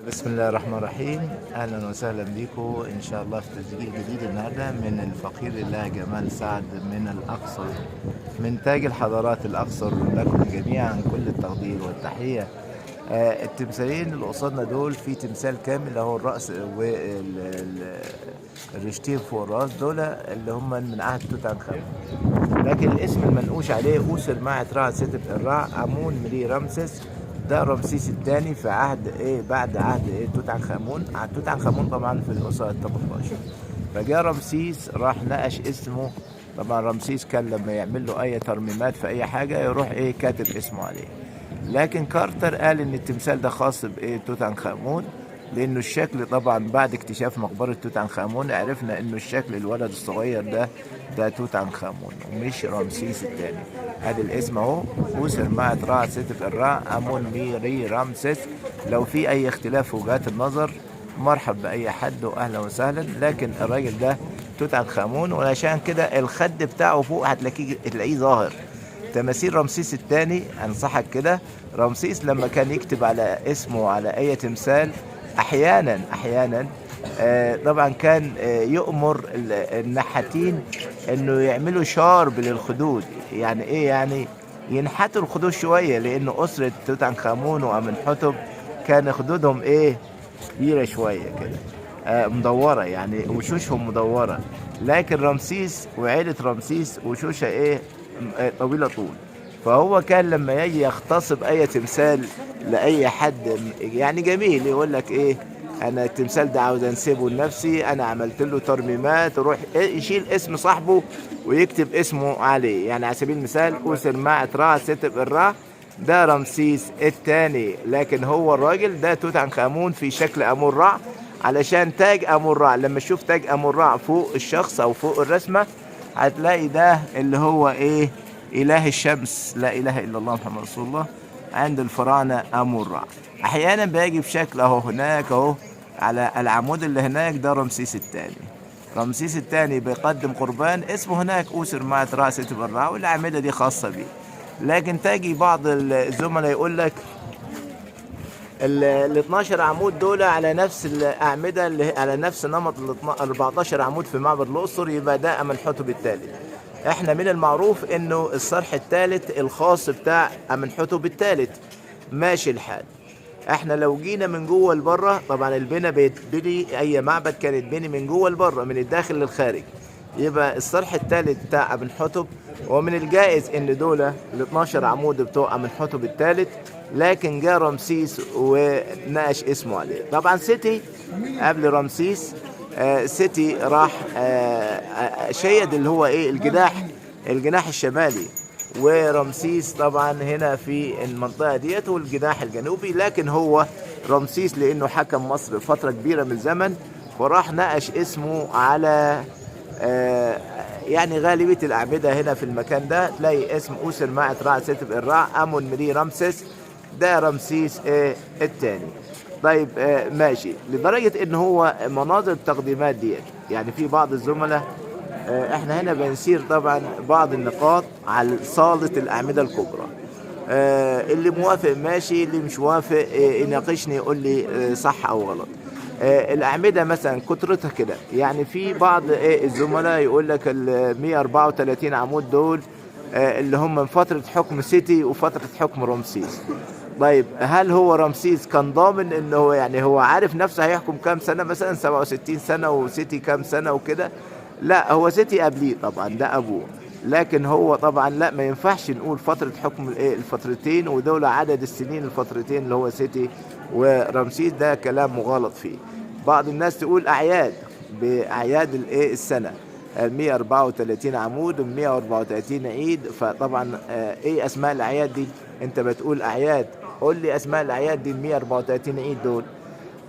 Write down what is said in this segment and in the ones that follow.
بسم الله الرحمن الرحيم. اهلا وسهلا بكم ان شاء الله في تسجيل جديد النهارده من الفقير لله جمال سعد من الاقصر، من تاج الحضارات الاقصر. لكم جميعا كل التقدير والتحيه. التمثالين اللي قصادنا دول في تمثال كامل اهو، الراس والرشتين فوق الراس دول اللي هم من عهد توت عنخ امون، لكن الاسم المنقوش عليه اوسر معة رع ستة الرع امون مري رمسيس. ده رمسيس الثاني في عهد بعد عهد توت عنخ امون. عهد توت عنخ امون طبعا في الاسره ال 18. فجاء رمسيس راح نقش اسمه. طبعا رمسيس كان لما يعمل له اي ترميمات في اي حاجه يروح كاتب اسمه عليه. لكن كارتر قال ان التمثال ده خاص توت عنخ امون، لانه الشكل طبعا بعد اكتشاف مقبره توت عنخ امون عرفنا انه الشكل الولد الصغير ده توت عنخ امون ومش رمسيس الثاني. ادي الاسم اهو، اوسر معة رع ستة الرع امون ميري رمسيس. لو في اي اختلاف في وجهات النظر مرحب باي حد واهلا وسهلا، لكن الراجل ده توت عنخ امون، وعشان كده الخد بتاعه فوق هتلاقيه ظاهر. تماثيل رمسيس الثاني انصحك كده، رمسيس لما كان يكتب على اسمه على اي تمثال احيانا طبعا كان يؤمر النحاتين انه يعملوا شارب للخدود. يعني ايه؟ يعني ينحتوا الخدود شويه، لانه اسره توت عنخ امون وامنحتب كان خدودهم كبيره شويه كده، مدوره، يعني وشوشهم مدوره. لكن رمسيس وعيله رمسيس وشوشها طويله طول. فهو كان لما يجي يغتصب اي تمثال لاي حد يعني جميل يقول لك انا التمثال ده عاوز انسبه لنفسي، انا عملت له ترميمات، يروح يشيل اسم صاحبه ويكتب اسمه عليه. يعني على سبيل المثال اوسر معة رع ستة الرع، ده رمسيس الثاني، لكن هو الراجل ده توت عنخ امون في شكل امون رع، علشان تاج امون رع. لما تشوف تاج امون رع فوق الشخص او فوق الرسمه هتلاقي ده اللي هو اله الشمس، لا اله الا الله محمد رسول الله. عند الفراعنه امون رع احيانا بيجي بشكل اهو هناك اهو على العمود اللي هناك، ده رمسيس الثاني. رمسيس الثاني بيقدم قربان اسمه هناك اوسر معة رأس الرع، والاعمده دي خاصه بيه. لكن تجي بعض الزملاء يقول لك ال 12 عمود دول على نفس الاعمده اللي على نفس نمط ال 14 عمود في معبد الاقصر، يبقى ده امنحتب الثالث. احنا من المعروف انه الصرح الثالث الخاص بتاع امنحتب الثالث، ماشي الحال. احنا لو جينا من جوه لبره، طبعا البنا بيتبني، اي معبد كان يتبني من جوه لبره من الداخل للخارج، يبقى الصرح الثالث بتاع امنحتب. ومن الجائز ان دول ال 12 عمود بتوع امنحتب الثالث، لكن جاء رمسيس ونقش اسمه عليه. طبعا سيتي قبل رمسيس، سيتي راح شيد اللي هو الجناح الشمالي، ورمسيس طبعا هنا في المنطقة ديت والجناح الجنوبي. لكن هو رمسيس لانه حكم مصر فترة كبيرة من الزمن، فراح نقش اسمه على يعني غالبية الأعمدة هنا في المكان ده تلاقي اسم اوسر معة رع ستة الرع امون مري رمسيس. ده رمسيس الثاني. طيب ماشي، لدرجة ان هو مناظر التقديمات ديت، يعني في بعض الزملاء احنا هنا بنسير طبعا بعض النقاط على صالة الأعمدة الكبرى. اللي موافق ماشي، اللي مش موافق يناقشني يقول لي صح او غلط. الأعمدة مثلا كترتها كده، يعني في بعض الزملاء يقول لك ال 134 عمود دول اللي هم من فترة حكم سيتي وفترة حكم رمسيس. طيب هل هو رمسيس كان ضامن انه هو عارف نفسه هيحكم كام سنة؟ مثلا 67 سنة وسيتي كام سنة وكده؟ لا، هو سيتي قبليه طبعا، ده ابوه. لكن هو طبعا لا، ما ينفعش نقول فترة حكم الفترتين ودول عدد السنين الفترتين اللي هو سيتي ورمسيس، ده كلام مغالط فيه. بعض الناس تقول اعياد باعياد السنة، 134 عمود و 134 عيد. فطبعا اسماء الاعياد دي؟ انت بتقول اعياد، قول لي اسماء الاعياد دي ال 134 عيد دول.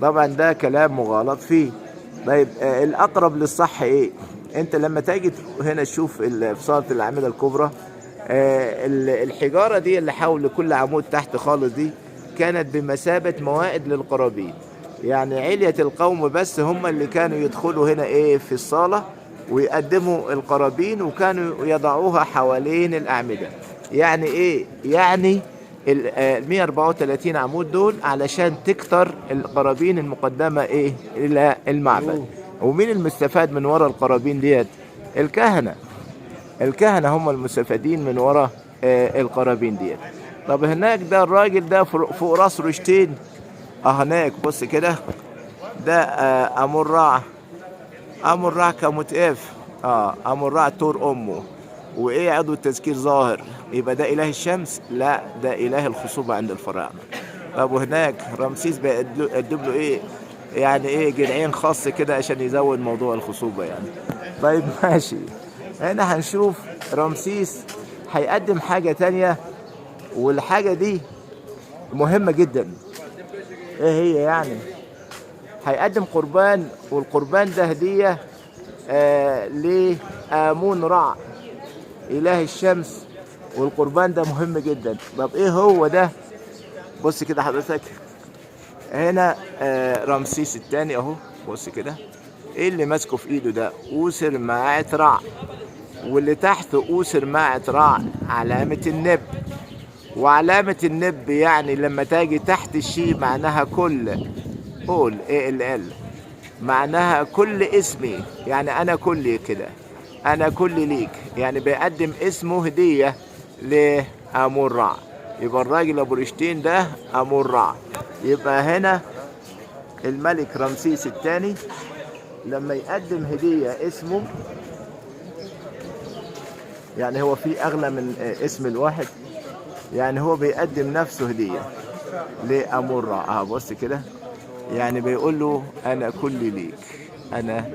طبعا ده كلام مغالط فيه. طيب الاقرب للصح انت لما تيجي هنا تشوف في صالة الاعمدة الكبرى، الحجارة دي اللي حول كل عمود تحت خالص دي كانت بمثابة موائد للقرابين. يعني علية القوم بس هم اللي كانوا يدخلوا هنا في الصالة ويقدموا القرابين، وكانوا يضعوها حوالين الأعمدة. يعني يعني ال 134 عمود دول علشان تكتر القرابين المقدمة ايه الى المعبد. ومين المستفاد من وراء القرابين ديت؟ الكهنة. الكهنة هم المستفادين من وراء القرابين ديت. طب هناك ده الراجل ده فوق راس رشتين، هناك بص كده، ده امون رع. امون رع كمتقاف، امون رع تور امه، وايه عضو التذكير ظاهر، يبقى ده اله الشمس؟ لا، ده اله الخصوبة عند الفراعنة. طب وهناك رمسيس بيقدم له ايه؟ يعني ايه جنعين خاص كده عشان يزود موضوع الخصوبة يعني. طيب ماشي، هنا هنشوف رمسيس هيقدم حاجة تانية، والحاجة دي مهمة جدا. ايه هي يعني؟ هيقدم قربان، والقربان ده هدية لآمون رع إله الشمس، والقربان ده مهم جدا. طب ايه هو ده؟ بص كده حضرتك، هنا رمسيس الثاني اهو، بص كده ايه اللي ماسكه في ايده ده؟ أوسر ماعة رع، واللي تحت أوسر ماعة رع علامة النب. وعلامة النب يعني لما تاجي تحت الشيء معناها كل، قول ال معناها كل اسمي، يعني انا كلي كده، انا كل ليك، يعني بيقدم اسمه هدية لآمون رع. يبقى الراجل ابو رشتين ده آمون رع. يبقى هنا الملك رمسيس الثاني لما يقدم هدية اسمه، يعني هو في اغلى من اسم الواحد، يعني هو بيقدم نفسه هدية لآمون رع. بص كده، يعني بيقول له انا كلي ليك، انا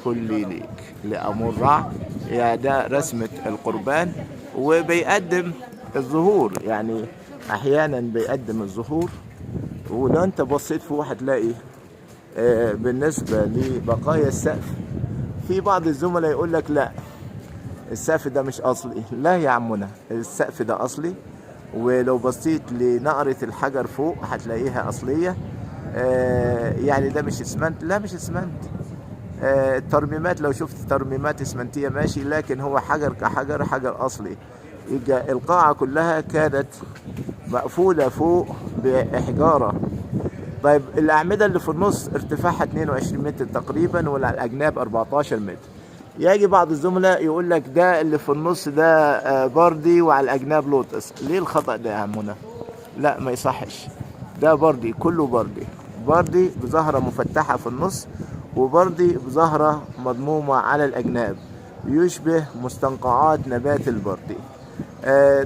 كلي ليك لآمون رع. يعني ده رسمة القربان. وبيقدم الزهور، يعني احيانا بيقدم الزهور. ولو انت بصيت فوق هتلاقي بالنسبة لبقايا السقف، في بعض الزملاء يقول لك لا السقف ده مش اصلي. لا يا عمنا، السقف ده اصلي، ولو بصيت لنقرة الحجر فوق هتلاقيها اصلية. يعني ده مش اسمنت، لا مش اسمنت. الترميمات لو شفت ترميمات اسمنتية ماشي، لكن هو حجر كحجر، حجر اصلي. يبقى القاعة كلها كانت مقفولة فوق بحجارة. طيب الأعمدة اللي في النص ارتفاعها 22 متر تقريبا، وعلى الأجناب 14 متر. يجي بعض الزملاء يقول لك ده اللي في النص ده بردي وعلى الأجناب لوتس. ليه الخطأ ده يا عمنا؟ لا ما يصحش، ده بردي، كله بردي. بردي بزهرة مفتحة في النص، وبردي بزهرة مضمومة على الأجناب، يشبه مستنقعات نبات البردي.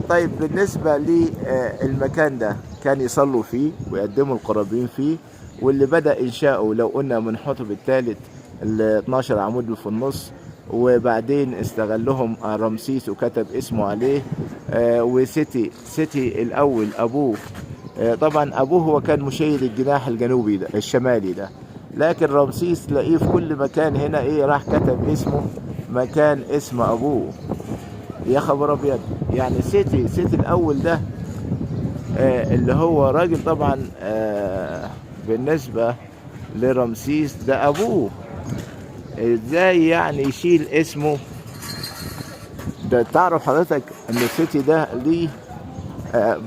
طيب بالنسبة للمكان ده كان يصلوا فيه ويقدموا القرابين فيه. واللي بدأ إنشاؤه لو قلنا من حتب الثالث ال 12 عمود اللي في النص، وبعدين استغلهم رمسيس وكتب اسمه عليه. وسيتي الأول أبوه، طبعا أبوه هو كان مشير الجناح الجنوبي ده الشمالي ده، لكن رمسيس تلاقيه في كل مكان هنا ايه راح كتب اسمه مكان اسم أبوه. يا خبر ابيض، يعني سيتي الاول ده اللي هو راجل طبعا بالنسبة لرمسيس ده ابوه، ازاي يعني يشيل اسمه ده؟ تعرف حضرتك ان سيتي ده ليه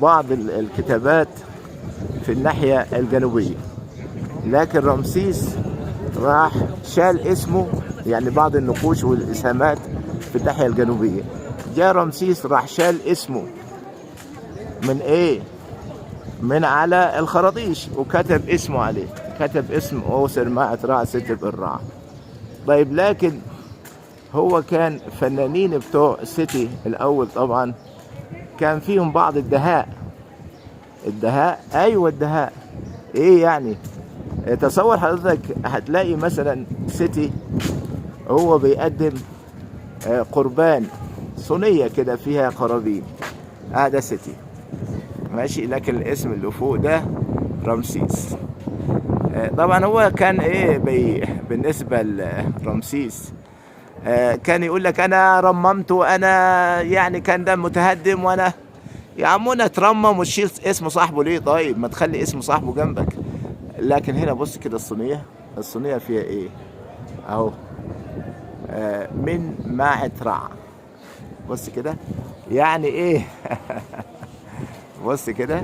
بعض الكتابات في الناحية الجنوبية، لكن رمسيس راح شال اسمه، يعني بعض النقوش والإسهامات في الناحية الجنوبية. جاء رمسيس راح شال اسمه من ايه؟ من على الخراطيش، وكتب اسمه عليه، كتب اسم أوسر ماعة رع ست بالرع. طيب لكن هو كان فنانين بتوع سيتي الأول طبعا كان فيهم بعض الدهاء. الدهاء، أيوة الدهاء. إيه يعني؟ تصور حضرتك هتلاقي مثلا سيتي هو بيقدم قربان صينية كده فيها قرابين، ده سيتي ماشي، لكن الاسم اللي فوق ده رمسيس. طبعا هو كان ايه بالنسبة لرمسيس كان يقول لك انا رممت، وانا يعني كان ده متهدم، وانا يا عمونا ترمم وتشيل اسم صاحبه ليه؟ طيب ما تخلي اسم صاحبه جنبك. لكن هنا بص كده الصينية فيها ايه اهو، من ماعة رع. بص كده يعني ايه بص كده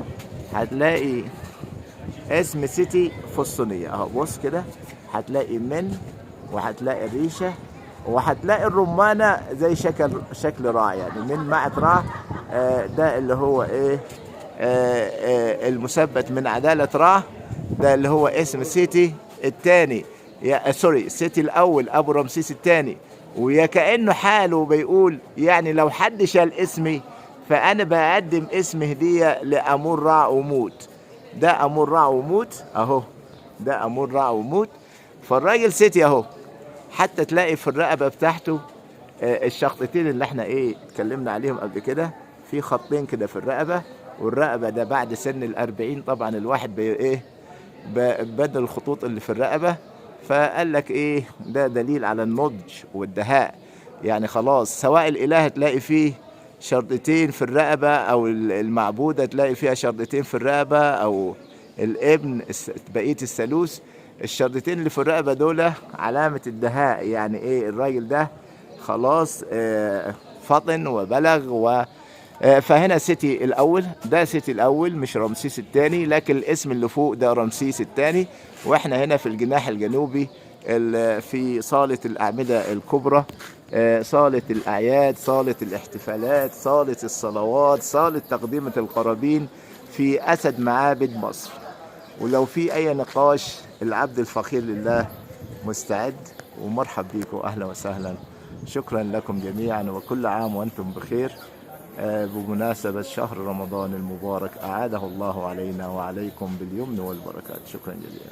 هتلاقي اسم سيتي في الصينية اهو. بص كده هتلاقي من، وهتلاقي الريشة، وهتلاقي الرمانة زي شكل راع، يعني من معك راع. ده اللي هو ايه، المثبت من عدالة راع. ده اللي هو اسم سيتي الثاني، يا سوري سيتي الاول ابو رمسيس الثاني. ويا كأنه حاله بيقول يعني لو حد شال اسمي فانا بقدم اسم هدية لامون رع وموت. ده امون رع وموت اهو، ده امون رع وموت. فالراجل سيتي اهو، حتى تلاقي في الرقبة بتاعته الشخطتين اللي احنا ايه اتكلمنا عليهم قبل كده، في خطين كده في الرقبة. والرقبة ده بعد سن ال40 طبعا الواحد بي ايه بدل الخطوط اللي في الرقبة. فقال لك ايه ده دليل على النضج والدهاء. يعني خلاص سواء الاله تلاقي فيه شرطتين في الرقبة، او المعبودة تلاقي فيها شرطتين في الرقبة، او الابن بقية الثالوث، الشرطتين اللي في الرقبة دول علامة الدهاء. يعني ايه الراجل ده خلاص فطن وبلغ فهنا سيتي الاول، ده سيتي الاول مش رمسيس الثاني، لكن الاسم اللي فوق ده رمسيس الثاني. واحنا هنا في الجناح الجنوبي في صالة الأعمدة الكبرى، صالة الأعياد، صالة الاحتفالات، صالة الصلوات، صالة تقديمة القرابين في أسد معابد مصر. ولو في أي نقاش العبد الفقير لله مستعد، ومرحب بكم أهلا وسهلا. شكرا لكم جميعا، وكل عام وأنتم بخير بمناسبة شهر رمضان المبارك، أعاده الله علينا وعليكم باليمن والبركات. شكرا جزيلا.